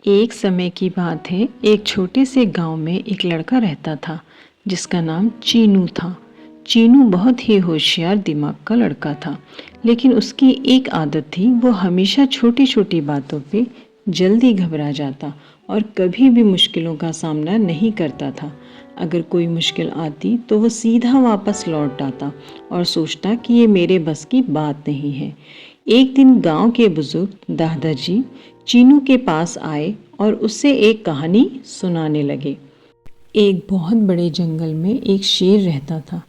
एक समय की बात है। एक छोटे से गांव में एक लड़का रहता था जिसका नाम चीनू था। चीनू बहुत ही होशियार दिमाग का लड़का था, लेकिन उसकी एक आदत थी, वो हमेशा छोटी छोटी बातों पे जल्दी घबरा जाता और कभी भी मुश्किलों का सामना नहीं करता था। अगर कोई मुश्किल आती तो वो सीधा वापस लौट आता और सोचता कि ये मेरे बस की बात नहीं है। एक दिन गांव के बुजुर्ग दादाजी चीनू के पास आए और उससे एक कहानी सुनाने लगे। एक बहुत बड़े जंगल में एक शेर रहता था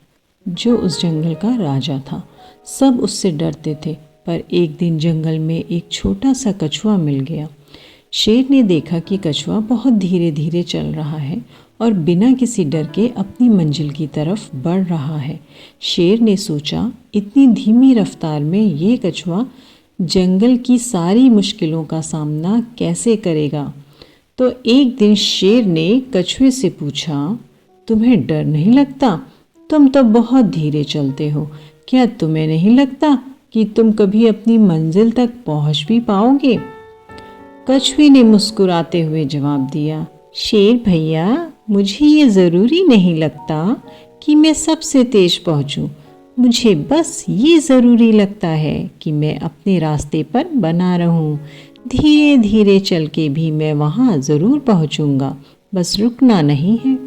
जो उस जंगल का राजा था। सब उससे डरते थे, पर एक दिन जंगल में एक छोटा सा कछुआ मिल गया। शेर ने देखा कि कछुआ बहुत धीरे धीरे चल रहा है और बिना किसी डर के अपनी मंजिल की तरफ बढ़ रहा है। शेर ने सोचा, इतनी धीमी रफ्तार में ये कछुआ जंगल की सारी मुश्किलों का सामना कैसे करेगा। तो एक दिन शेर ने कछुए से पूछा, तुम्हें डर नहीं लगता? तुम तो बहुत धीरे चलते हो। क्या तुम्हें नहीं लगता कि तुम कभी अपनी मंजिल तक पहुंच भी पाओगे? कछुए ने मुस्कुराते हुए जवाब दिया, शेर भैया, मुझे ये ज़रूरी नहीं लगता कि मैं सबसे तेज पहुंचूं। मुझे बस ये ज़रूरी लगता है कि मैं अपने रास्ते पर बना रहूं। धीरे धीरे चल के भी मैं वहां ज़रूर पहुंचूंगा, बस रुकना नहीं है।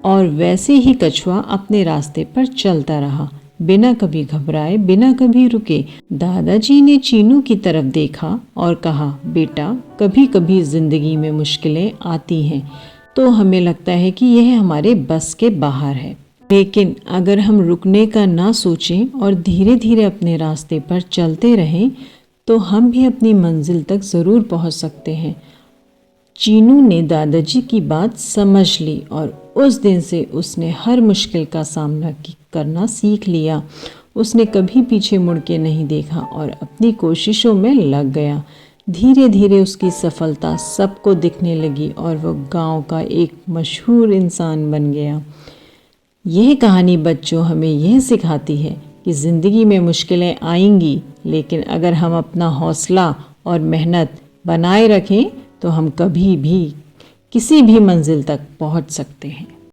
और वैसे ही कछुआ अपने रास्ते पर चलता रहा, बिना कभी घबराए, बिना कभी रुके। दादाजी ने चीनू की तरफ देखा और कहा, बेटा, कभी कभी जिंदगी में मुश्किलें आती हैं तो हमें लगता है कि यह हमारे बस के बाहर है, लेकिन अगर हम रुकने का ना सोचें और धीरे धीरे अपने रास्ते पर चलते रहें तो हम भी अपनी मंजिल तक ज़रूर पहुंच सकते हैं। चीनू ने दादाजी की बात समझ ली और उस दिन से उसने हर मुश्किल का सामना करना सीख लिया। उसने कभी पीछे मुड़ के नहीं देखा और अपनी कोशिशों में लग गया। धीरे धीरे उसकी सफलता सबको दिखने लगी और वह गांव का एक मशहूर इंसान बन गया। यह कहानी बच्चों हमें यह सिखाती है कि ज़िंदगी में मुश्किलें आएंगी, लेकिन अगर हम अपना हौसला और मेहनत बनाए रखें तो हम कभी भी किसी भी मंजिल तक पहुंच सकते हैं।